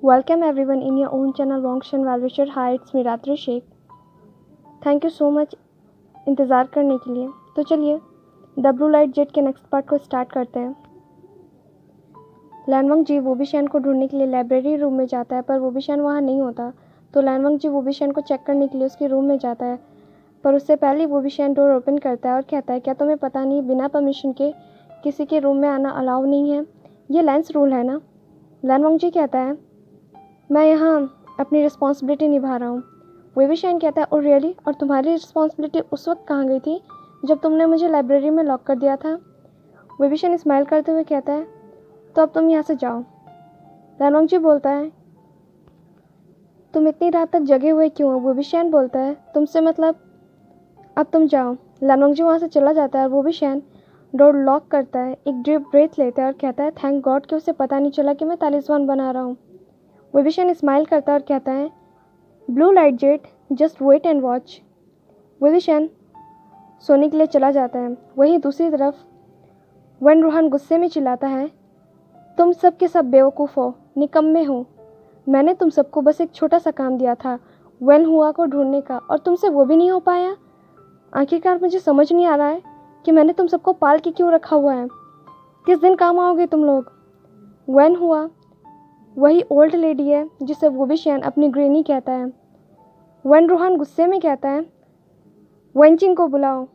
Welcome everyone in your own channel Wongshan Valvisher. Hi, it's me Ratri Sheikh. Thank you so much इंतज़ार करने के लिए। तो चलिए द ब्लू लाइट जेट के नेक्स्ट पार्ट को स्टार्ट करते हैं। लैनवंग जी वोबिशैन को ढूंढने के लिए लाइब्रेरी रूम में जाता है, पर वोबिशैन वहाँ नहीं होता। तो लैनवंग जी वोबिशैन को चेक करने के लिए उसके रूम में जाता है, पर उससे पहले वोबिशैन डोर ओपन करता है और कहता है, क्या तुम्हें पता नहीं बिना परमिशन के किसी के रूम में आना अलाउ नहीं है? ये लेंस रूल है ना? लैनवंग जी कहता है, मैं यहाँ अपनी रिस्पॉन्सिबिलिटी निभा रहा हूँ। वोबिशैन कहता है, ओ रियली? और तुम्हारी रिस्पॉन्सिबिलिटी उस वक्त कहाँ गई थी जब तुमने मुझे लाइब्रेरी में लॉक कर दिया था? वोबिशैन स्माइल करते हुए कहता है, तो अब तुम यहाँ से जाओ। लैनवंग जी बोलता है, तुम इतनी रात तक जगे हुए क्यों हो? वोबिशैन बोलता है, तुमसे मतलब अब तुम जाओ। लैनवंग जी वहाँ से चला जाता है और वोबिशैन डोर लॉक करता है, एक डीप ब्रेथ लेता है और कहता है, थैंक गॉड कि उसे पता नहीं चला कि मैं तालिस्मान बना रहा हूँ। वोबिशैन स्माइल करता है और कहता है, blue light jet, just wait and watch. वोबिशैन सोने के लिए चला जाता है। वहीं दूसरी तरफ वन रूहान गुस्से में चिल्लाता है, तुम सब के सब बेवकूफ़ हो, निकम्मे हो। मैंने तुम सबको बस एक छोटा सा काम दिया था, वेन हुआ को ढूंढने का, और तुमसे वो भी नहीं हो पाया। आखिरकार मुझे समझ नहीं आ रहा है कि मैंने तुम सबको पाल के क्यों रखा हुआ है। किस दिन काम आओगे तुम लोग? वेन हुआ वही ओल्ड लेडी है जिसे वोबिशैन अपनी ग्रैनी कहता है। वन रूहान गुस्से में कहता है, वंचिंग को बुलाओ।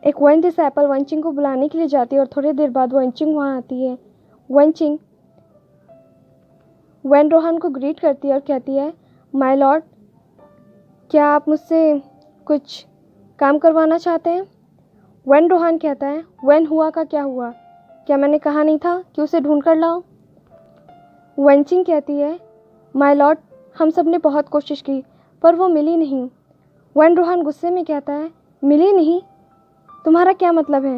एक वन डिसैपल वंचिंग को बुलाने के लिए जाती है और थोड़ी देर बाद वंचिंग वहाँ आती है। वंचिंग वन रूहान को ग्रीट करती है और कहती है, माय लॉर्ड, क्या आप मुझसे कुछ काम करवाना चाहते हैं? वन रूहान कहता है, वन हुआ का क्या हुआ? क्या मैंने कहा नहीं था कि उसे ढूंढ कर लाओ? वंचिंग कहती है, माय लॉर्ड, हम सब ने बहुत कोशिश की पर वो मिली नहीं। वन रूहान गुस्से में कहता है, मिली नहीं? तुम्हारा क्या मतलब है?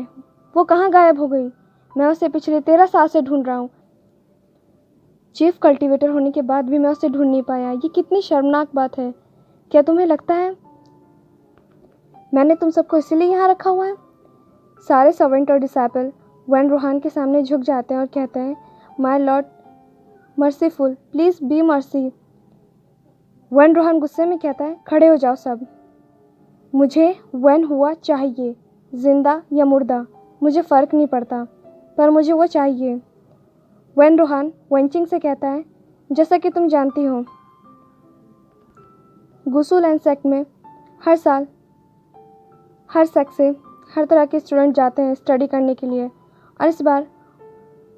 वो कहाँ गायब हो गई? मैं उसे पिछले 13 साल से ढूंढ रहा हूँ। चीफ कल्टीवेटर होने के बाद भी मैं उसे ढूंढ नहीं पाया। ये कितनी शर्मनाक बात है। क्या तुम्हें लगता है मैंने तुम सबको इसीलिए यहाँ रखा हुआ है? सारे सर्वेंट और डिसैपल वन रूहान के सामने झुक जाते हैं और कहते हैं, my lord merciful, please be mercy. वन रूहान गुस्से में कहता है, खड़े हो जाओ सब। मुझे वन हुआ चाहिए, जिंदा या मुर्दा मुझे फ़र्क नहीं पड़ता, पर मुझे वो चाहिए। वन रूहान वंचिंग से कहता है, जैसा कि तुम जानती हो, गुसू लैंड सेक्ट में हर साल हर सेक्ट से हर तरह के स्टूडेंट जाते हैं स्टडी करने के लिए, और इस बार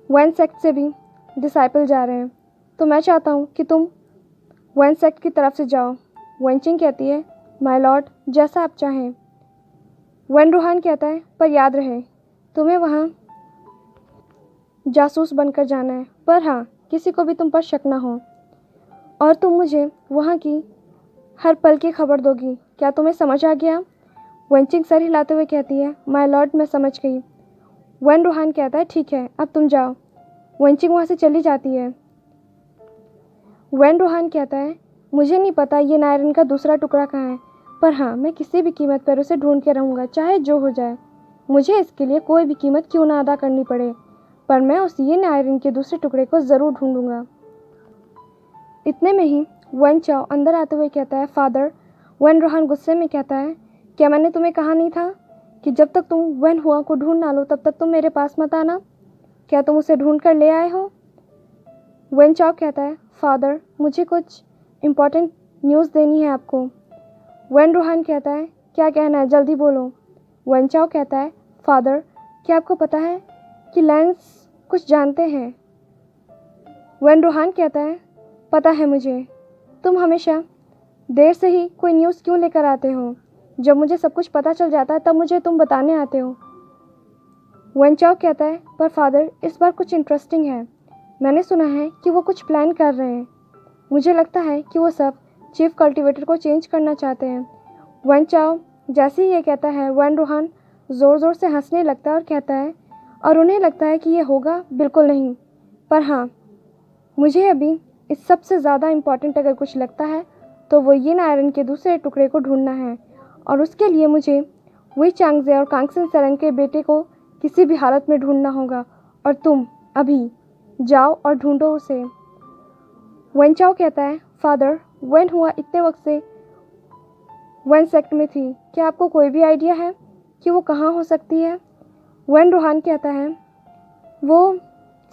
वन सेक्ट से भी डिसाइपल जा रहे हैं। तो मैं चाहता हूँ कि तुम वन सेक्ट की तरफ से जाओ। वंचिंग कहती है, माय लॉर्ड, जैसा आप चाहें। वन रूहान कहता है, पर याद रहे तुम्हें वहाँ जासूस बनकर जाना है, पर हाँ, किसी को भी तुम पर शक ना हो, और तुम मुझे वहाँ की हर पल की खबर दोगी। क्या तुम्हें समझ आ गया? वंचिंग सर हिलाते हुए कहती है, माय लॉर्ड, मैं समझ गई। वन रूहान कहता है, ठीक है, अब तुम जाओ। वंचिंग वहाँ से चली जाती है। वन रूहान कहता है, मुझे नहीं पता ये नायरन का दूसरा टुकड़ा कहाँ है, पर हाँ, मैं किसी भी कीमत पर उसे ढूंढ के रहूँगा, चाहे जो हो जाए। मुझे इसके लिए कोई भी कीमत क्यों ना अदा करनी पड़े, पर मैं उस ये नायरन के दूसरे टुकड़े को ज़रूर ढूंढूंगा। इतने में ही वन चाओ अंदर आते हुए कहता है, फादर। वन रूहान गुस्से में कहता है, क्या मैंने तुम्हें कहा नहीं था कि जब तक तुम वन हुआ को ढूंढ ना लो तब तक तुम मेरे पास मत आना? क्या तुम उसे ढूंढ कर ले आए हो? वन चाओ कहता है, फादर, मुझे कुछ इम्पोर्टेंट न्यूज़ देनी है आपको। वन रूहान कहता है, क्या कहना है, जल्दी बोलो। वन चाओ कहता है, फादर, क्या आपको पता है कि लैंस कुछ जानते हैं? वन रूहान कहता है, पता है मुझे। तुम हमेशा देर से ही कोई न्यूज़ क्यों लेकर आते हो? जब मुझे सब कुछ पता चल जाता है तब मुझे तुम बताने आते हो। वन चाओ कहता है, पर फादर, इस बार कुछ इंटरेस्टिंग है। मैंने सुना है कि वो कुछ प्लान कर रहे हैं। मुझे लगता है कि वो सब चीफ कल्टीवेटर को चेंज करना चाहते हैं। वन चाओ जैसे ही ये कहता है, वन रूहान ज़ोर ज़ोर से हंसने लगता है और कहता है, और उन्हें लगता है कि ये होगा बिल्कुल नहीं, पर हाँ, मुझे अभी इस सबसे ज़्यादा इम्पॉर्टेंट अगर कुछ लगता है तो वो यिन आयरन के दूसरे टुकड़े को ढूंढना है, और उसके लिए मुझे वही चांगजे और कांगसेन सरन के बेटे को किसी भी हालत में ढूंढना होगा, और तुम अभी जाओ और ढूंढो उसे। वन चाओ कहता है, फादर, वन हुआ इतने वक्त से वन सेक्ट में थी, क्या आपको कोई भी आइडिया है कि वो कहाँ हो सकती है? वन रूहान कहता है, वो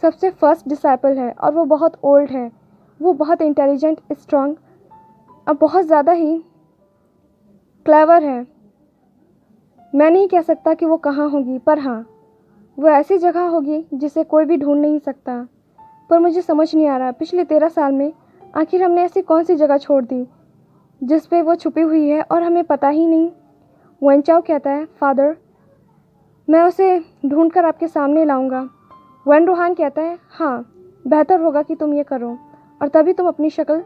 सबसे फर्स्ट डिसाइपल है और वो बहुत ओल्ड है, वो बहुत इंटेलिजेंट, स्ट्रांग और बहुत ज़्यादा ही क्लेवर है। मैं नहीं कह सकता कि वो कहाँ होगी, पर हाँ, वो ऐसी जगह होगी जिसे कोई भी ढूंढ नहीं सकता। पर मुझे समझ नहीं आ रहा, पिछले 13 साल में आखिर हमने ऐसी कौन सी जगह छोड़ दी जिस पे वो छुपी हुई है और हमें पता ही नहीं। वन चाओ कहता है, फादर, मैं उसे ढूंढ कर आपके सामने लाऊंगा। वन रूहान कहता है, हाँ, बेहतर होगा कि तुम ये करो और तभी तुम अपनी शक्ल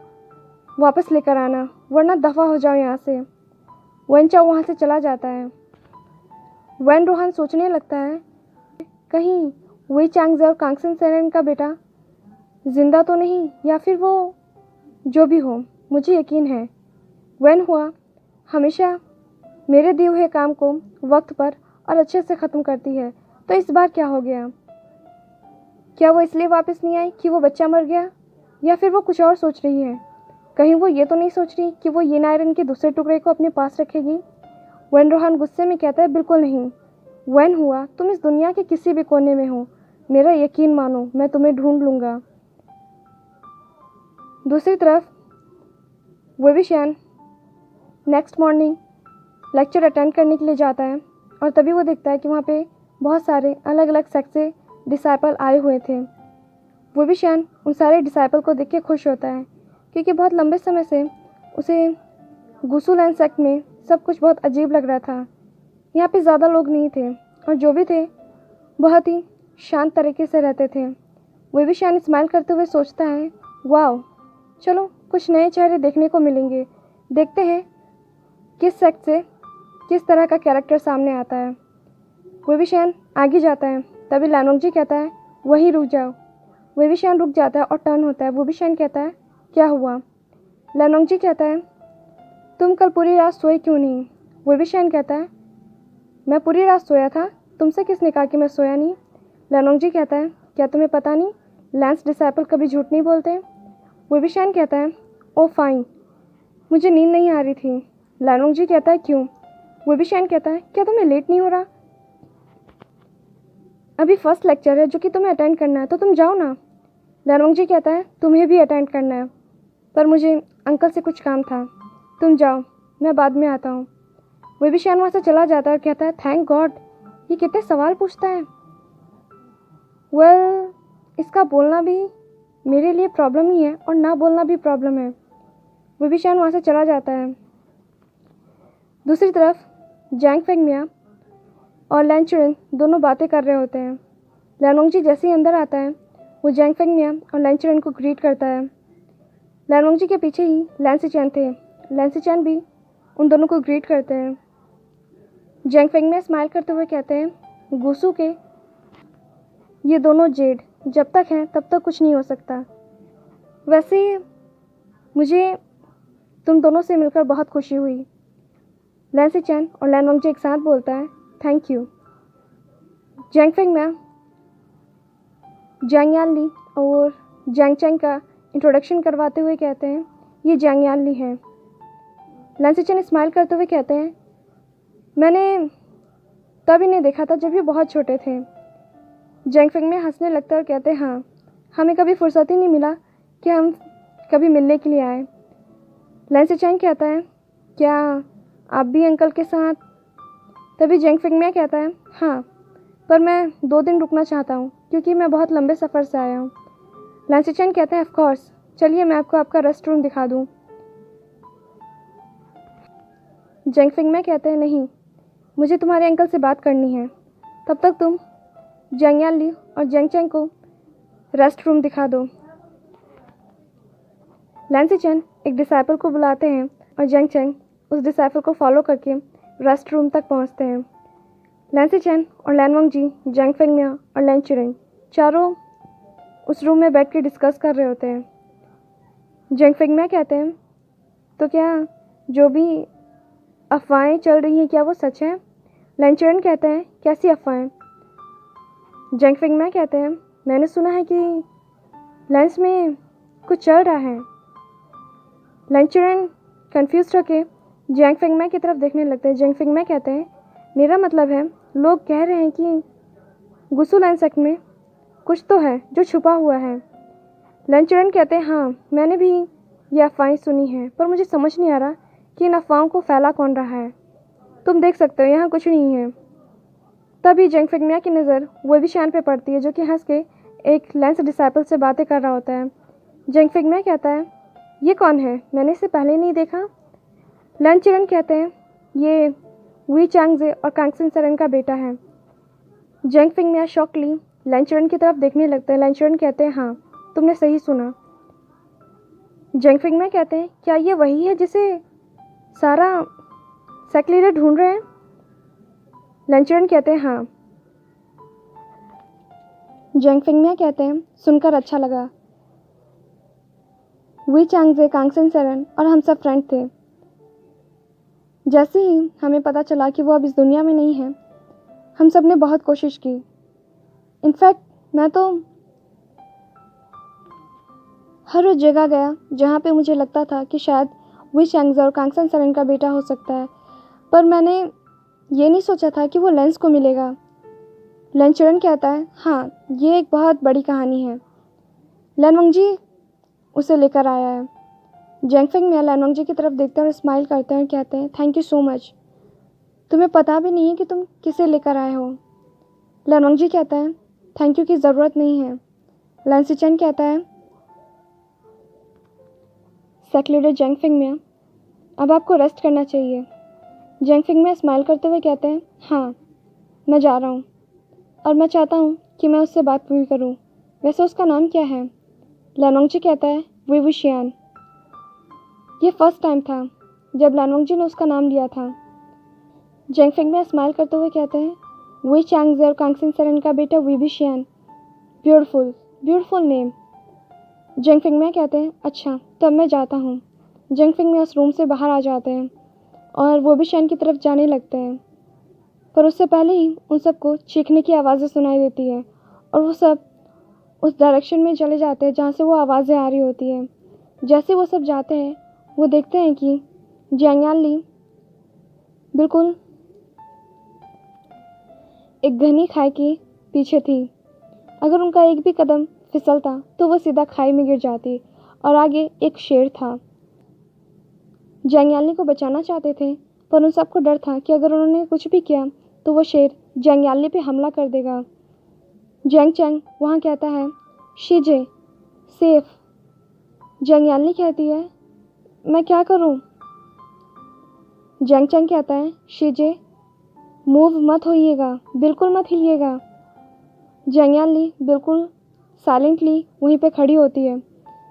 वापस लेकर आना, वरना दफ़ा हो जाओ यहाँ से। वन चाओ वहाँ से चला जाता है। वन रूहान सोचने लगता है, कहीं वही चांगजे और कांगसेन सेरेन का बेटा जिंदा तो नहीं, या फिर वो जो भी हो, मुझे यकीन है वन हुआ हमेशा मेरे दिए हुए काम को वक्त पर और अच्छे से ख़त्म करती है। तो इस बार क्या हो गया? क्या वो इसलिए वापस नहीं आई कि वो बच्चा मर गया, या फिर वो कुछ और सोच रही है? कहीं वो ये तो नहीं सोच रही कि वो येन आयरन के दूसरे टुकड़े को अपने पास रखेगी? वन रूहान गुस्से में कहता है, बिल्कुल नहीं। वन हुआ, तुम इस दुनिया के किसी भी कोने में हो, मेरा यकीन मानो, मैं तुम्हें ढूंढ लूँगा। दूसरी तरफ वेविशियन नेक्स्ट मॉर्निंग लेक्चर अटेंड करने के लिए जाता है और तभी वो देखता है कि वहाँ पे बहुत सारे अलग अलग सेक्ट से डिसाइपल आए हुए थे। वेविशियन उन सारे डिसाइपल को देख के खुश होता है क्योंकि बहुत लंबे समय से उसे गुसुलैंड सेक्ट में सब कुछ बहुत अजीब लग रहा था। यहाँ पे ज़्यादा लोग नहीं थे और जो भी थे बहुत ही शांत तरीके से रहते थे। वेविशियन स्माइल करते हुए सोचता है, वाओ, चलो कुछ नए चेहरे देखने को मिलेंगे, देखते हैं किस सेक्ट से किस तरह का कैरेक्टर सामने आता है। वेविशियन आगे जाता है, तभी लैनोंगजी कहता है, वहीं रुक जाओ। वेविशियन रुक जाता है और टर्न होता है। वेविशियन कहता है, क्या हुआ? लैनोंगजी कहता है, तुम कल पूरी रात सोए क्यों नहीं? वेविशियन कहता है, मैं पूरी रात सोया था, तुमसे किसने कहा कि मैं सोया नहीं? लैनोंगजी कहता है, क्या तुम्हें पता नहीं, लैंस डिसाइपल कभी झूठ नहीं बोलते? वेविशियन कहता है, ओ फाइन, मुझे नींद नहीं आ रही थी। लैनोंगजी कहता है, क्यों? वेविशियन कहता है, क्या तुम्हें लेट नहीं हो रहा? अभी फर्स्ट लेक्चर है जो कि तुम्हें अटेंड करना है, तो तुम जाओ ना। लैनोंगजी कहता है, तुम्हें भी अटेंड करना है, पर मुझे अंकल से कुछ काम था, तुम जाओ, मैं बाद में आता हूँ। वेविशियन वहाँ से चला जाता है और कहता है, थैंक गॉड, ये कितने सवाल पूछता है। वेल, इसका बोलना भी मेरे लिए प्रॉब्लम ही है और ना बोलना भी प्रॉब्लम है। वेविशियन वहाँ से चला जाता है। दूसरी तरफ जैंग फेंगमिया और लैंचुरिन दोनों बातें कर रहे होते हैं। लैनोंगजी जैसे ही अंदर आता है, वो जैंग फेंगमिया और लैंचुरिन को ग्रीट करता है। लैनोंगजी के पीछे ही लैंसीचैन थे। लैंसीचैन भी उन दोनों को ग्रीट करते हैं। जैंग फेंगमिया स्माइल करते हुए कहते हैं, गुसू के ये दोनों जेड जब तक हैं तब तक कुछ नहीं हो सकता। वैसे मुझे तुम दोनों से मिलकर बहुत खुशी हुई। लैंसीचैन और लैनोंगजी एक साथ बोलता है, thank you. Zhang Fengmia Zhang Yanli और जैंग चैंग का इंट्रोडक्शन करवाते हुए कहते हैं, ये जैंग यानली है। लैंसीचैन स्माइल करते हुए कहते हैं, मैंने तब इन्हें देखा था जब ये बहुत छोटे थे। जैंग फेंगमिया हंसने लगता है और कहते हैं, हाँ, हमें कभी फुर्सत ही नहीं मिला कि हम कभी मिलने के लिए आए। लैंसीचैन कहता है, क्या आप भी अंकल के साथ? तभी जैंग फेंगमिया कहता है, हाँ, पर मैं 2 दिन रुकना चाहता हूँ क्योंकि मैं बहुत लंबे सफ़र से आया हूँ। लैंसीचैन कहते हैं, ऑफ कोर्स, चलिए मैं आपको आपका रेस्ट रूम दिखा दूँ। जैंग फेंगमिया कहते हैं, नहीं, मुझे तुम्हारे अंकल से बात करनी है, तब तक तुम जैंग यानली और जैंग चैंग को रेस्ट रूम दिखा दो। लैंसीचैन एक डिसाइपल को बुलाते हैं और जैंग चैंग उस डिसाइपल को फॉलो करके रेस्ट रूम तक पहुंचते हैं। लैंसीचैन और लैनोंगजी, जैंग फेंगमिया और लैंचुरिन चारों उस रूम में बैठ के डिस्कस कर रहे होते हैं। जैंग फेंगमिया कहते हैं, तो क्या जो भी अफवाहें चल रही हैं क्या वो सच है? लैंचुरिन कहते हैं, कैसी अफवाहें? जैंग फेंगमिया कहते हैं, मैंने सुना है कि लैंस में कुछ चल रहा है। लैंचुरन कंफ्यूज होके जियांग फेंगमई की तरफ देखने लगते हैं। जियांग फेंगमई कहते हैं, मेरा मतलब है लोग कह रहे हैं कि गुसु लैंसेक्ट में कुछ तो है जो छुपा हुआ है। लैंचुरन कहते हैं, हाँ मैंने भी ये अफवाहें सुनी हैं, पर मुझे समझ नहीं आ रहा कि इन अफवाहों को फैला कौन रहा है। तुम देख सकते हो यहाँ कुछ नहीं है। तभी जियांग फेंगमई की नज़र वेइवुशियान पे पड़ती है, जो कि हंस के एक लेंस डिसाइपल से बातें कर रहा होता है। जियांग फेंगमई कहता है, ये कौन है, मैंने इसे पहले नहीं देखा। लैंचुरन कहते हैं, ये वी चांगजे और कांगसेन सरन का बेटा है। जियांग फेंगमई शॉकली लैंचुरन की तरफ देखने लगते हैं। लैंचुरन कहते हैं, हाँ तुमने सही सुना। जियांग फेंगमई कहते हैं, क्या ये वही है जिसे सारा सेक्ट लीडर ढूंढ रहे हैं? लैंचुरन कहते हैं, हाँ। जियांग फेंगमई कहते हैं, सुनकर अच्छा लगा। वी चांगजे, कांगसेन सरन और हम सब फ्रेंड थे। जैसे ही हमें पता चला कि वो अब इस दुनिया में नहीं है, हम सब ने बहुत कोशिश की। इनफैक्ट मैं तो हर उस जगह गया जहाँ पे मुझे लगता था कि शायद वी चांगजे और कांगसेन सरन का बेटा हो सकता है, पर मैंने ये नहीं सोचा था कि वो लेंस को मिलेगा। लैंचुरन कहता है, हाँ ये एक बहुत बड़ी कहानी है। लैन वंगजी उसे लेकर आया है। जियांग फेंगमई लैन वंगजी की तरफ देखते हैं और स्माइल करते हैं और कहते हैं, थैंक यू सो मच। तुम्हें पता भी नहीं है कि तुम किसे लेकर आए हो। लैन वंगजी कहता है, थैंक यू की ज़रूरत नहीं है। लैन सिचेन कहता है, सेक्ट लीडर जियांग फेंगमई, अब आपको रेस्ट करना चाहिए। जियांग फेंगमई स्माइल करते हुए कहते हैं, हाँ मैं जा रहा हूँ और मैं चाहता हूँ कि मैं उससे बात पूरी करूँ। वैसे उसका नाम क्या है? लैन वंगजी कहता है, वेइवुशियान। ये फर्स्ट टाइम था जब लैन वंगजी ने उसका नाम लिया था। जियांग फेंगमई स्माइल करते हुए कहते हैं, वी चांगजे और कांगसेन सरन का बेटा वेइवुशियान, ब्यूटीफुल ब्यूटीफुल नेम। जियांग फेंगमई कहते हैं, अच्छा तो अब मैं जाता हूँ। जियांग फेंगमई उस रूम से बाहर आ जाते हैं और वेइवुशियान की तरफ जाने लगते हैं, पर उससे पहले ही उन सबको चीखने की आवाज़ें सुनाई देती है और वो सब उस डायरेक्शन में चले जाते हैं जहाँ से वो आवाज़ें आ रही होती हैं। जैसे वो सब जाते हैं, वो देखते हैं कि जियांग यानली बिल्कुल एक घनी खाई के पीछे थी। अगर उनका एक भी कदम फिसलता तो वो सीधा खाई में गिर जाती और आगे एक शेर था। जियांग यानली को बचाना चाहते थे, पर उन सबको डर था कि अगर उन्होंने कुछ भी किया तो वो शेर जियांग यानली पे हमला कर देगा। जियांग चैंग वहाँ कहता है, शीजे सेफ। जियांग यानली कहती है, मैं क्या करूँ? जियांग चैंग कहता है, शीजे मूव मत होइएगा, बिल्कुल मत हिलिएगा। जियांग यानली बिल्कुल साइलेंटली वहीं पे खड़ी होती है।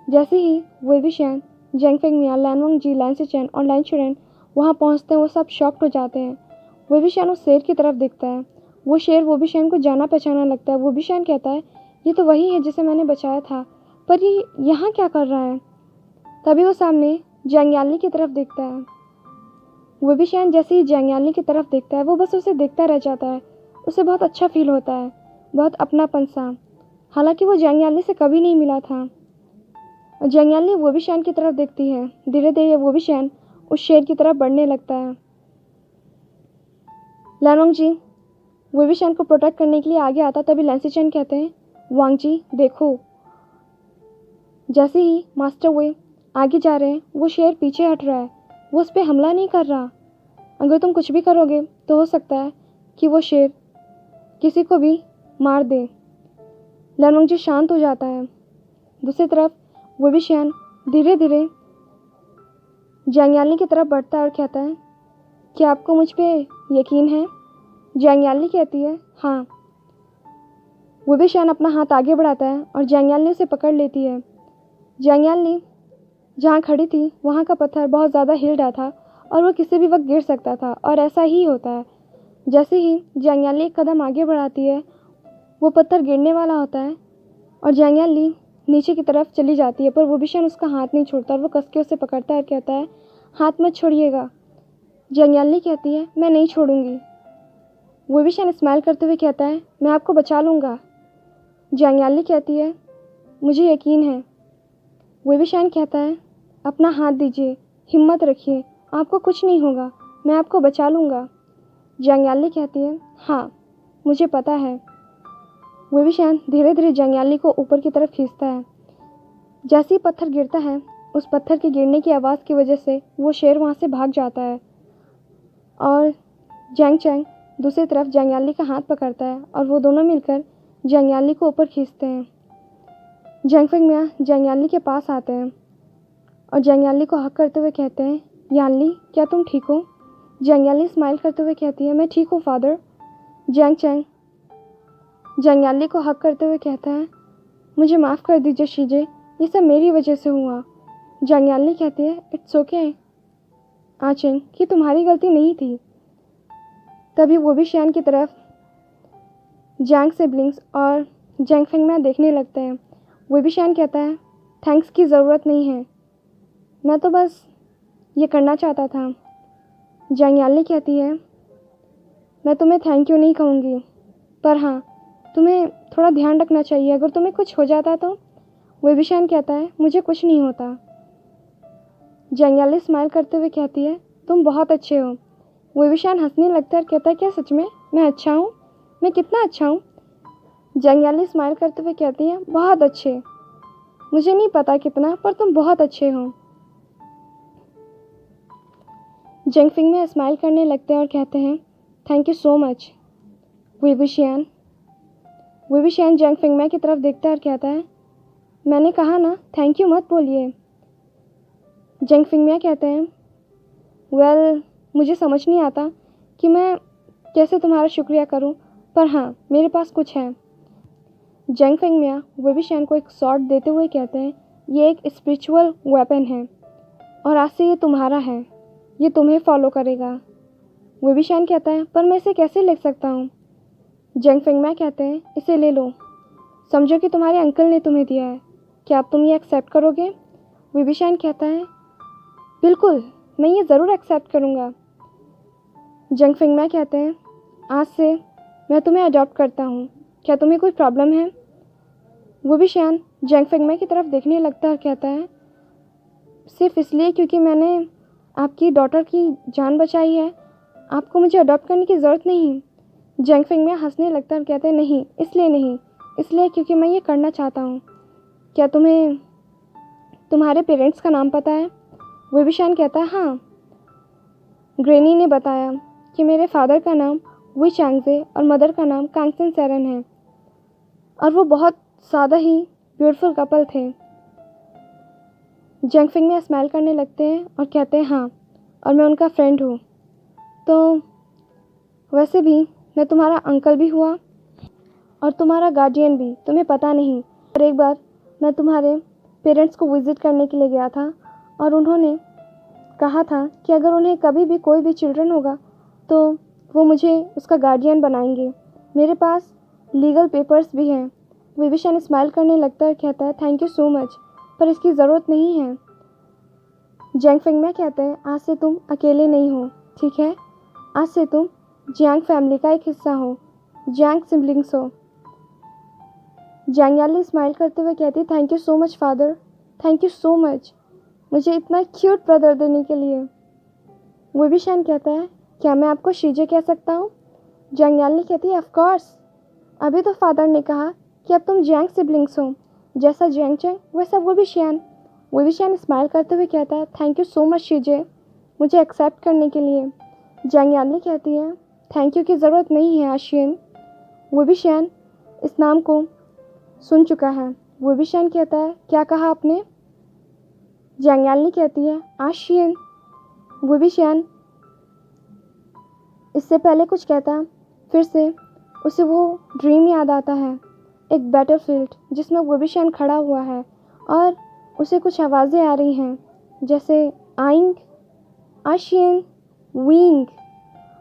जैसे ही वेइवुशियान, जियांग फेंगमई, लैन वंगजी, लैन सिचेन और लैंचुरन वहाँ पहुँचते हैं, वो सब शॉक्ड हो जाते हैं। वेइवुशियान उस शेर की तरफ देखता है। वो शेर वेइवुशियान को जाना पहचाना लगता है। वेइवुशियान कहता है, ये तो वही है जिसे मैंने बचाया था, पर ये यहाँ क्या कर रहा है? तभी वो सामने जियांग यानली की तरफ देखता है। वेइवुशियान जैसे ही जियांग यानली की तरफ देखता है, वो बस उसे देखता रह जाता है। उसे बहुत अच्छा फील होता है, बहुत अपनापन सा। हालांकि वो जियांग यानली से कभी नहीं मिला था। जियांग यानली वेइवुशियान की तरफ देखती है। धीरे धीरे वेइवुशियान उस शेर की तरफ बढ़ने लगता है। लैन वंगजी वेइवुशियान को प्रोटेक्ट करने के लिए आगे आता, तभी लैन सिचेन कहते हैं, वांगजी देखो। जैसे ही मास्टर वे आगे जा रहे हैं, वो शेर पीछे हट रहा है। वो उस पर हमला नहीं कर रहा। अगर तुम कुछ भी करोगे तो हो सकता है कि वो शेर किसी को भी मार दे। लैन वंगजी शांत हो जाता है। दूसरी तरफ वेइवुशियान धीरे धीरे जियांग यानली की तरफ बढ़ता है और कहता है, क्या आपको मुझ पे यकीन है? जियांग यानली कहती है, हाँ। वेइवुशियान अपना हाथ आगे बढ़ाता है और जियांग यानली उसे पकड़ लेती है। जियांग यानली जहाँ खड़ी थी वहाँ का पत्थर बहुत ज़्यादा हिल रहा था और वो किसी भी वक्त गिर सकता था, और ऐसा ही होता है। जैसे ही जियांग यानली एक कदम आगे बढ़ाती है, वो पत्थर गिरने वाला होता है और जियांग यानली नीचे की तरफ चली जाती है, पर वेइवुशियान उसका हाथ नहीं छोड़ता और वो कस के उसे पकड़ता है और कहता है, हाथ मत छोड़िएगा। जियांग यानली कहती है, मैं नहीं छोड़ूंगी। वेइवुशियान स्माइल करते हुए कहता है, मैं आपको बचा लूँगा। जियांग यानली कहती है, मुझे यकीन है। वेबिशान कहता है, अपना हाथ दीजिए, हिम्मत रखिए, आपको कुछ नहीं होगा, मैं आपको बचा लूँगा। जंगयाली कहती है, हाँ मुझे पता है। वेबिशान धीरे धीरे जंगयाली को ऊपर की तरफ खींचता है। जैसे ही पत्थर गिरता है, उस पत्थर के गिरने की आवाज़ की वजह से वो शेर वहाँ से भाग जाता है और जैंग चैंग दूसरी तरफ जंगयाली का हाथ पकड़ता है और वो दोनों मिलकर जंगयाली को ऊपर खींचते हैं। जैंग फेंग मियाँ जंगयाली के पास आते हैं और जंगयाली को हक करते हुए कहते हैं, यानली क्या तुम ठीक हो? जंगयाली स्माइल करते हुए कहती है, मैं ठीक हूँ फादर। जैंग चैंग जंगयाली को हक करते हुए कहता है, मुझे माफ़ कर दीजिए शीजे, ये सब मेरी वजह से हुआ। जंगयाली कहती है, इट्स ओके आचेंग, ये तुम्हारी गलती नहीं थी। तभी वो भी शियान की तरफ जैंग सिबलिंग्स और जैंग फेंग मियाँ देखने लगते हैं। वो भी शियान कहता है, थैंक्स की ज़रूरत नहीं है, मैं तो बस ये करना चाहता था। जंगयाली कहती है, मैं तुम्हें थैंक यू नहीं कहूँगी, पर हाँ तुम्हें थोड़ा ध्यान रखना चाहिए, अगर तुम्हें कुछ हो जाता तो। वेबिशान कहता है, मुझे कुछ नहीं होता। जंगयाली स्माइल करते हुए कहती है, तुम बहुत अच्छे हो। वेबिशान हंसने लगता है और कहता है, क्या सच में मैं अच्छा हूँ? मैं कितना अच्छा हूँ? जंगयाली स्माइल करते हुए कहती है, बहुत अच्छे, मुझे नहीं पता कितना, पर तुम बहुत अच्छे हो। जंग फिंग में स्माइल करने लगते हैं और कहते हैं, थैंक यू सो मच। वेबिशियान जंग फिंग में की तरफ देखता है और कहता है, मैंने कहा ना थैंक यू मत बोलिए। जंग फिंग मियाँ कहते हैं, वेल मुझे समझ नहीं आता कि मैं कैसे तुम्हारा शुक्रिया करूं, पर हाँ मेरे पास कुछ है। जंग फिंग मियाँ वेबिशान को एक सॉर्ड देते हुए कहते हैं, ये एक स्पिरिचुअल वेपन है और आज से ये तुम्हारा है, ये तुम्हें फॉलो करेगा। वेबिशान कहता है, पर मैं इसे कैसे ले सकता हूँ? जंग फिंग मियाँ कहते हैं, इसे ले लो, समझो कि तुम्हारे अंकल ने तुम्हें दिया है, क्या तुम ये एक्सेप्ट करोगे? वेबिशान कहता है, बिल्कुल मैं ये ज़रूर एक्सेप्ट करूँगा। जंग फिंग मियाँ कहते हैं, आज से मैं तुम्हें अडॉप्ट करता हूँ, क्या तुम्हें कोई प्रॉब्लम है? वेबिशान जंग फिंग मियाँ की तरफ देखने लगता है और कहता है, सिर्फ इसलिए क्योंकि मैंने आपकी डॉटर की जान बचाई है, आपको मुझे अडॉप्ट करने की ज़रूरत नहीं। जंग फिंग मियाँ हंसने लगता है और कहते हैं, नहीं इसलिए नहीं, इसलिए क्योंकि मैं ये करना चाहता हूँ। क्या तुम्हें तुम्हारे पेरेंट्स का नाम पता है? वेबिशान कहता है, हाँ ग्रेनी ने बताया कि मेरे फादर का नाम वी चांगजे और मदर का नाम कांगसन सेरन है और वो बहुत सादा ही ब्यूटीफुल कपल थे। जंग फिंग में स्माइल करने लगते हैं और कहते हैं, हाँ और मैं उनका फ्रेंड हूँ, तो वैसे भी मैं तुम्हारा अंकल भी हुआ और तुम्हारा गार्डियन भी, तुम्हें पता नहीं। और एक बार मैं तुम्हारे पेरेंट्स को विज़िट करने के लिए गया था और उन्होंने कहा था कि अगर उन्हें कभी भी कोई भी चिल्ड्रन होगा तो वो मुझे उसका गार्डियन बनाएंगे, मेरे पास लीगल पेपर्स भी हैं। वेबिशान स्माइल करने लगता है और कहता है, थैंक यू सो मच, पर इसकी ज़रूरत नहीं है। जैंग फिंग में कहते हैं, आज से तुम अकेले नहीं हो, ठीक है? आज से तुम जैंग फैमिली का एक हिस्सा हो, जैंग सिबलिंग्स हो। जंगयाली स्माइल करते हुए कहती, thank you so much father, thank you so much मुझे इतना क्यूट ब्रदर देने के लिए। वेबिशान कहता है, क्या मैं आपको शीजे कह सकता हूँ? जंगयाली कहती है, ऑफ कोर्स, अभी तो फादर ने कहा कि अब तुम जैंग सिबलिंग्स हो, जैसा जैंग चैंग वैसा वेबिशान। वेबिशान स्माइल करते हुए कहता है, थैंक यू सो मच शीजे मुझे एक्सेप्ट करने के लिए। जंगयाली कहती है, थैंक यू की ज़रूरत नहीं है आशियन, वेबिशान इस नाम को सुन चुका है। वेबिशान कहता है, क्या कहा आपने? जंगयाली कहती है, आशियन। वेबिशान इससे पहले कुछ कहता, फिर से उसे वो ड्रीम याद आता है, एक बैटलफील्ड जिसमें वेबिशान खड़ा हुआ है और उसे कुछ आवाज़ें आ रही हैं, जैसे आइंग, आशियन, विंग,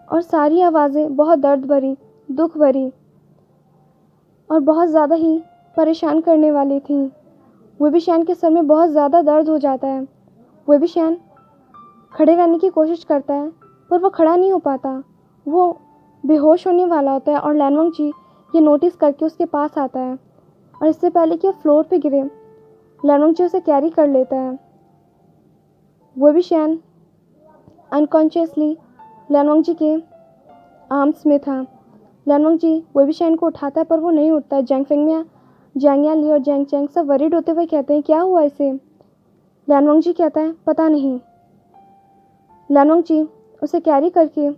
और सारी आवाज़ें बहुत दर्द भरी, दुख भरी और बहुत ज़्यादा ही परेशान करने वाली थी। वेबिशान के सर में बहुत ज़्यादा दर्द हो जाता है। वेबिशान खड़े रहने की कोशिश करता है पर वो खड़ा नहीं हो पाता, वो बेहोश होने वाला होता है और लैनवंग जी ये नोटिस करके उसके पास आता है और इससे पहले कि वो फ्लोर पे गिरे, लैनवंग जी उसे कैरी कर लेता है। वुबिशन अनकॉन्शियसली लैनवंग जी के आर्म्स में था। लैनवंग जी वुबिशन को उठाता है पर वो नहीं उठता। जैंग फेंगमिया, जैंग याली और जैंग चैंग सब वरीड होते हुए कहते हैं क्या हुआ इसे। लैनवंग जी कहता है पता नहीं। लैनवंग जी उसे कैरी करके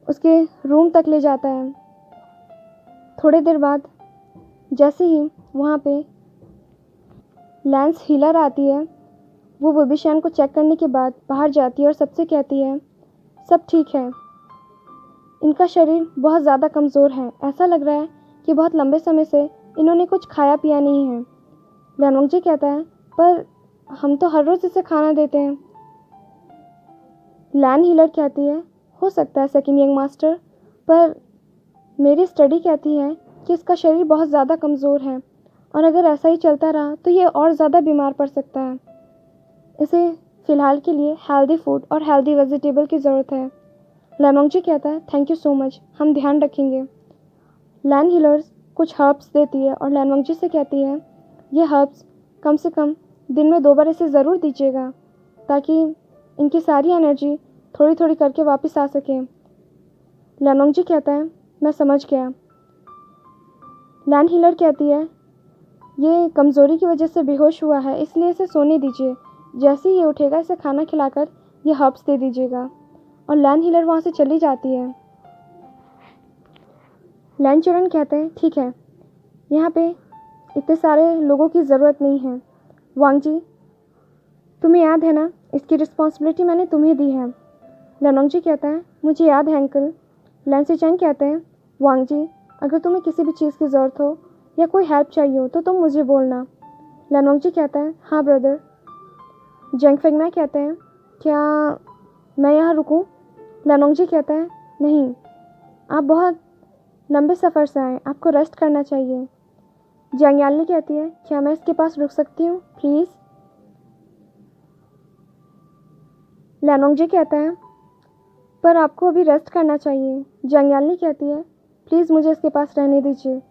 उसके रूम तक ले जाता है। थोड़ी देर बाद जैसे ही वहाँ पे लैंस हीलर आती है, वो वुबिशन को चेक करने के बाद बाहर जाती है और सबसे कहती है सब ठीक है। इनका शरीर बहुत ज़्यादा कमज़ोर है, ऐसा लग रहा है कि बहुत लंबे समय से इन्होंने कुछ खाया पिया नहीं है। लैनवंग जी कहता है पर हम तो हर रोज़ इसे खाना देते हैं। लैन हीलर कहती है हो सकता है सेकंड यंग मास्टर, पर मेरी स्टडी कहती है कि इसका शरीर बहुत ज़्यादा कमज़ोर है और अगर ऐसा ही चलता रहा तो ये और ज़्यादा बीमार पड़ सकता है। इसे फ़िलहाल के लिए हेल्दी फूड और हेल्दी वेजिटेबल की ज़रूरत है। लैनवंग जी कहता है थैंक यू सो मच, हम ध्यान रखेंगे। लैन हीलर्स कुछ हर्ब्स देती है और लैनवंग जी से कहती है ये हर्ब्स कम से कम दिन में 2 बार इसे ज़रूर दीजिएगा ताकि इनकी सारी एनर्जी थोड़ी थोड़ी करके वापस आ सके। लैनवंग जी कहता है मैं समझ गया। लैन हीलर कहती है ये कमज़ोरी की वजह से बेहोश हुआ है, इसलिए इसे सोने दीजिए। जैसे ही ये उठेगा इसे खाना खिलाकर ये हर्ब्स दे दीजिएगा। और लैन हीलर वहाँ से चली जाती है। लैन चरण कहते हैं ठीक है, यहाँ पे इतने सारे लोगों की ज़रूरत नहीं है। वांग जी तुम्हें याद है ना, इसकी रिस्पॉन्सिबिलिटी मैंने तुम्हें दी है। लैनवंग जी कहता है मुझे याद है अंकल। लैन सिचैन कहते हैं वांग जी अगर तुम्हें किसी भी चीज़ की ज़रूरत हो या कोई हेल्प चाहिए हो तो तुम मुझे बोलना। लैनवंग जी कहता है हाँ ब्रदर। जैंग फेंगमिया कहते हैं क्या मैं यहाँ रुकूँ। लैनवंग जी कहता है नहीं, आप बहुत लंबे सफ़र से आए, आपको रेस्ट करना चाहिए। जैंग याली कहती है क्या मैं इसके पास रुक सकती हूँ प्लीज़। लैनवंग जी कहता है पर आपको अभी रेस्ट करना चाहिए। जैंग याली कहती है प्लीज़ मुझे इसके पास रहने दीजिए।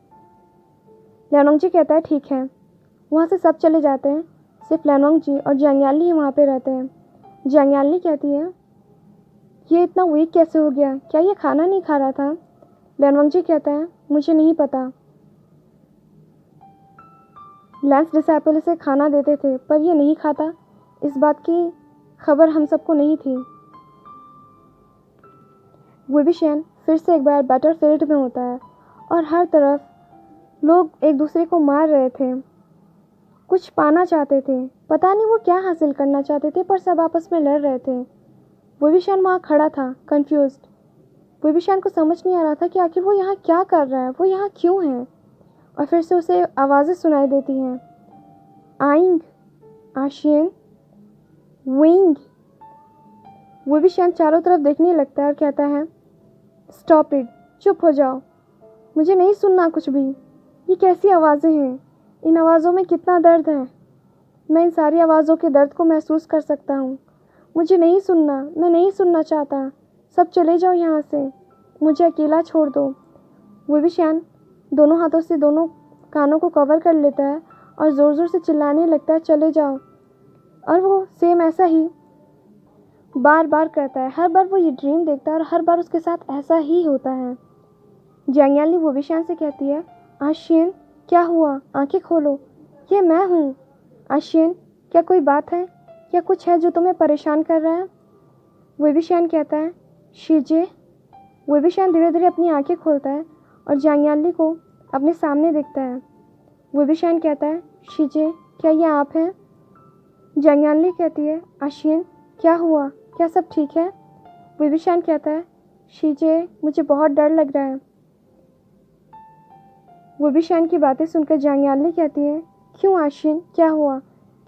लैनवंग जी कहता है ठीक है। वहाँ से सब चले जाते हैं, सिर्फ लैनवंग जी और जैंग याली ही वहाँ पे रहते हैं। जैंग याली कहती है ये इतना वीक कैसे हो गया, क्या ये खाना नहीं खा रहा था। लैनवंग जी कहता है मुझे नहीं पता। लैंस डिसाइपल इसे खाना देते थे पर ये नहीं खाता, इस बात की खबर हम सबको नहीं थी। वुबिशन फिर से एक बार बैटलफील्ड में होता है और हर तरफ लोग एक दूसरे को मार रहे थे, कुछ पाना चाहते थे, पता नहीं वो क्या हासिल करना चाहते थे, पर सब आपस में लड़ रहे थे। वुबिशन वहाँ खड़ा था कंफ्यूज्ड। वुबिशन को समझ नहीं आ रहा था कि आखिर वो यहाँ क्या कर रहा है, वो यहाँ क्यों है। और फिर से उसे आवाज़ें सुनाई देती हैं आइंग, आशियन, विंग। वुबिशन चारों तरफ देखने लगता है और कहता है स्टॉप इट, चुप हो जाओ, मुझे नहीं सुनना कुछ भी। ये कैसी आवाज़ें हैं, इन आवाज़ों में कितना दर्द है। मैं इन सारी आवाज़ों के दर्द को महसूस कर सकता हूँ। मुझे नहीं सुनना, मैं नहीं सुनना चाहता, सब चले जाओ यहाँ से, मुझे अकेला छोड़ दो। वुबिशन दोनों हाथों से दोनों कानों को कवर कर लेता है और ज़ोर ज़ोर से चिल्लाने लगता है चले जाओ। और वो सेम ऐसा ही बार बार करता है। हर बार वो ये ड्रीम देखता है और हर बार उसके साथ ऐसा ही होता है। जैंग याली वुबिशन से कहती है आशियन क्या हुआ, आंखें खोलो, ये मैं हूँ। आशियन क्या कोई बात है, क्या कुछ है जो तुम्हें परेशान कर रहा है। वुबिशन कहता है शीजे। वुबिशन धीरे धीरे अपनी आंखें खोलता है और जैंग याली को अपने सामने देखता है। वुबिशन कहता है शीजे क्या ये आप हैं। जैंग याली कहती है आशियन क्या हुआ, क्या सब ठीक है। वुबिशन कहता है शीजे मुझे बहुत डर लग रहा है। वुबिशन की बातें सुनकर जैंग याली कहती है क्यों आशियन क्या हुआ,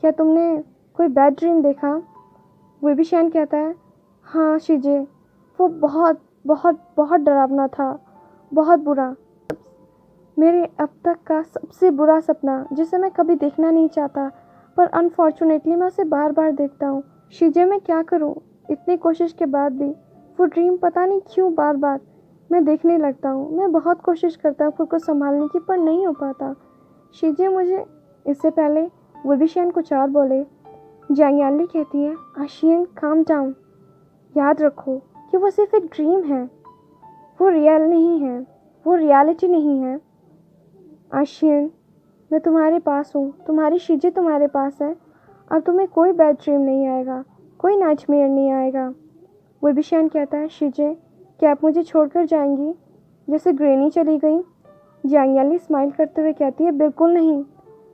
क्या तुमने कोई बैड ड्रीम देखा। वुबिशन कहता है हाँ शीजे, वो बहुत बहुत बहुत डरावना था, बहुत बुरा, मेरे अब तक का सबसे बुरा सपना जिसे मैं कभी देखना नहीं चाहता, पर अनफॉर्चुनेटली मैं उसे बार बार देखता हूँ। शीजे मैं क्या करूँ, इतनी कोशिश के बाद भी वो ड्रीम पता नहीं क्यों बार बार मैं देखने लगता हूँ। मैं बहुत कोशिश करता हूँ खुद को संभालने की, पर नहीं हो पाता। शीजे मुझे इससे पहले विबिशियन कुछ और बोले। जांग यानली कहती है, आशियन काम डाउन, याद रखो कि वो सिर्फ एक ड्रीम है, वो रियल नहीं है, वो रियलिटी नहीं है। आशियन, मैं तुम्हारे पास हूँ, तुम्हारी शीजे तुम्हारे पास है, अब तुम्हें कोई बैड ड्रीम नहीं आएगा, कोई नाइटमेयर नहीं आएगा। विबिशियन कहता है, शीजे क्या आप मुझे छोड़कर जाएंगी जैसे ग्रेनी चली गई? जांग यानली स्माइल करते हुए कहती है, बिल्कुल नहीं,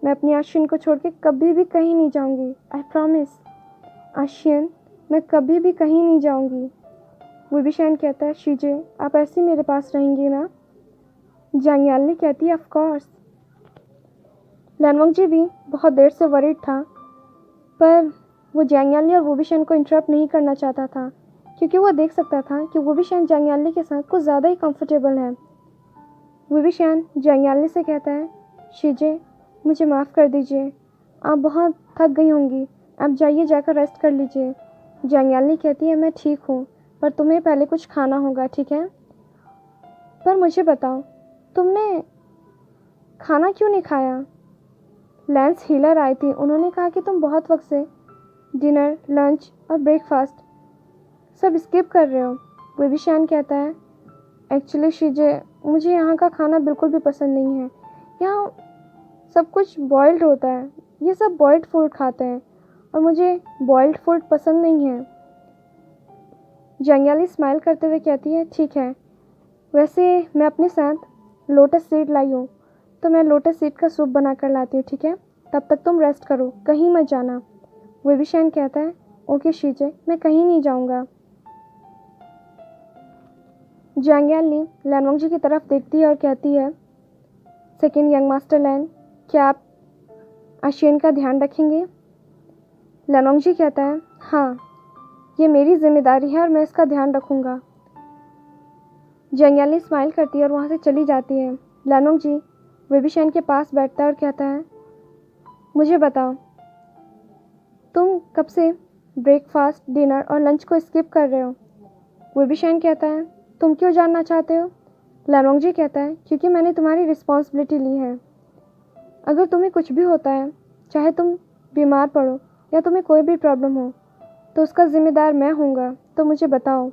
मैं अपनी आशियन को छोड़ के कभी भी कहीं नहीं जाऊंगी, आई प्रॉमिस। आशियन, मैं कभी भी कहीं नहीं जाऊंगी। विबिशियन कहता है, शीजे आप ऐसे मेरे पास रहेंगी ना? जांग यानली कहती है, ऑफ कोर्स। लैनवंगजी भी बहुत देर से वरीड था, पर वो जांग यानली और विबिशियन को इंटरप्ट नहीं करना चाहता था, क्योंकि वो देख सकता था कि विबिशियन जांग यानली के साथ कुछ ज़्यादा ही कंफर्टेबल है। विबिशियन जांग यानली से कहता है, शीजे मुझे माफ़ कर दीजिए, आप बहुत थक गई होंगी, आप जाइए, जाकर रेस्ट कर लीजिए। जांग यानली कहती है, मैं ठीक हूँ, पर तुम्हें पहले कुछ खाना होगा, ठीक है? पर मुझे बताओ, तुमने खाना क्यों नहीं खाया? लैंस हीलर आई थी, उन्होंने कहा कि तुम बहुत वक्त से डिनर, लंच और ब्रेकफास्ट सब स्किप कर रहे हो। विबिशियन कहता है, एक्चुअली शीजे मुझे यहाँ का खाना बिल्कुल भी पसंद नहीं है, यहाँ सब कुछ बॉइल्ड होता है, ये सब बॉइल्ड फूड खाते हैं और मुझे बॉइल्ड फूड पसंद नहीं है। जांग यानली स्माइल करते हुए कहती है, ठीक है, वैसे मैं अपने साथ लोटस सीड लाई हूँ, तो मैं लोटस सीड का सूप बना कर लाती हूँ, ठीक है? तब तक तुम रेस्ट करो, कहीं मत जाना। विबिशियन कहता है, ओके शीजे, मैं कहीं नहीं जाऊँगा। जांग यानली लैनवंगजी की तरफ देखती है और कहती है, सेकेंड यंग मास्टर लैन, क्या आप आशियन का ध्यान रखेंगे? लैनवंगजी कहता है, हाँ, ये मेरी जिम्मेदारी है और मैं इसका ध्यान रखूँगा। जांग यानली स्माइल करती है और वहाँ से चली जाती है। लैनवंगजी विबिशियन के पास बैठता है और कहता है, मुझे बताओ, तुम कब से ब्रेकफास्ट, डिनर और लंच को स्किप कर रहे हो? विबिशियन कहता है, तुम क्यों जानना चाहते हो? लैनवंगजी कहता है, क्योंकि मैंने तुम्हारी रिस्पॉन्सिबिलिटी ली है। अगर तुम्हें कुछ भी होता है, चाहे तुम बीमार पड़ो या तुम्हें कोई भी प्रॉब्लम हो, तो उसका ज़िम्मेदार मैं हूँगा, तो मुझे बताओ।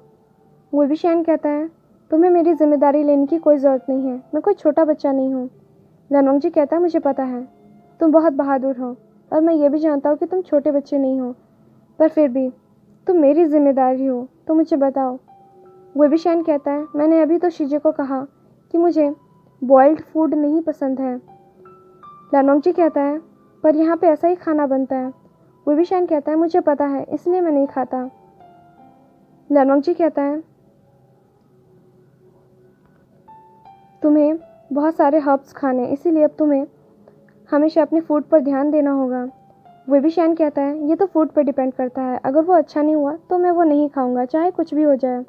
विबिशियन कहता है, तुम्हें मेरी जिम्मेदारी लेने की कोई ज़रूरत नहीं है, मैं कोई छोटा बच्चा नहीं हूँ। लैनवंगजी कहता है, मुझे पता है, तुम बहुत बहादुर हो और मैं ये भी जानता हूँ कि तुम छोटे बच्चे नहीं हो, पर फिर भी तुम मेरी जिम्मेदारी हो, तो मुझे बताओ। विबिशियन कहता है, मैंने अभी तो शीजे को कहा कि मुझे बॉइल्ड फूड नहीं पसंद है। लैनवंगजी कहता है, पर यहाँ पे ऐसा ही खाना बनता है। विबिशियन कहता है, मुझे पता है, इसलिए मैं नहीं खाता। लैनवंगजी कहता है, तुम्हें बहुत सारे हर्ब्स खाने, इसीलिए अब तुम्हें हमेशा अपने फूड पर ध्यान देना होगा। विबिशियन कहता है, ये तो फूड पर डिपेंड करता है, अगर वो अच्छा नहीं हुआ तो मैं वो नहीं खाऊंगा, चाहे कुछ भी हो जाए।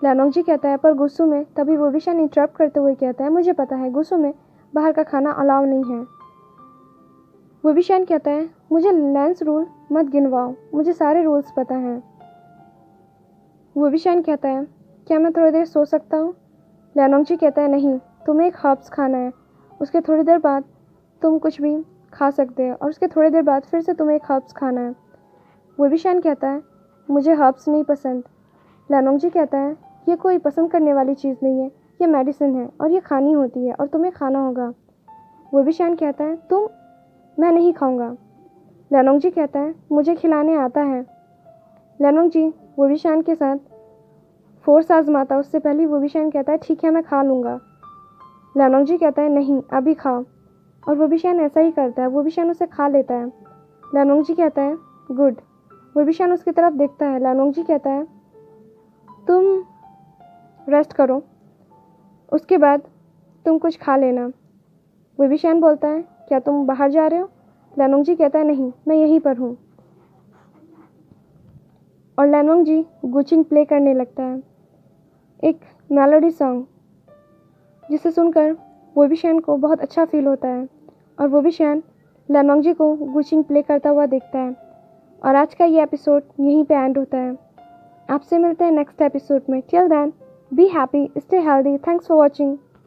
लैनवंगजी कहता है, पर गुस्सू में, तभी विबिशियन इंटरप्ट करते हुए कहता है, मुझे पता है, गुस्सू में बाहर का खाना अलाउ नहीं है। विबिशियन कहता है, मुझे लैंस रूल मत गिनवाओ, मुझे सारे रूल्स पता हैं। विबिशियन कहता है, क्या मैं थोड़ी देर सो सकता हूँ? लैनवंगजी कहता है, नहीं, तुम्हें एक हर्ब्स खाना है, उसके थोड़ी देर बाद तुम कुछ भी खा सकते हो और उसके थोड़ी देर बाद फिर से तुम्हें एक हर्ब्स खाना है। विबिशियन कहता है, मुझे हर्ब्स नहीं पसंद। लैनवंगजी कहता है, ये कोई पसंद करने वाली चीज़ नहीं है, ये मेडिसिन है और ये खानी होती है और तुम्हें खाना होगा। विबिशियन कहता है, मैं नहीं खाऊंगा। लैनवंगजी कहता है, मुझे खिलाने आता है। लैनवंगजी विबिशियन के साथ फोर्स आजमाता, उससे पहले विबिशियन कहता है, ठीक है, मैं खा लूँगा। लैनवंगजी कहता है, नहीं, अभी खाओ, और विबिशियन ऐसा ही करता है, विबिशियन उसे खा लेता है। लैनवंगजी कहता है, गुड। विबिशियन उसकी तरफ देखता है। लैनवंगजी कहता है, तुम रेस्ट करो, उसके बाद तुम कुछ खा लेना। विबिशियन बोलता है, क्या तुम बाहर जा रहे हो? लैनवंगजी कहता है, नहीं, मैं यहीं पर हूँ। और लैनवंगजी गुचिंग प्ले करने लगता है, एक मेलोडी सॉन्ग, जिसे सुनकर विबिशियन को बहुत अच्छा फील होता है और विबिशियन लैनवंगजी को गुचिंग प्ले करता हुआ देखता है। और आज का ये एपिसोड यहीं पे एंड होता है। आपसे मिलते हैं नेक्स्ट एपिसोड में। Till then, be happy, stay healthy, thanks for watching.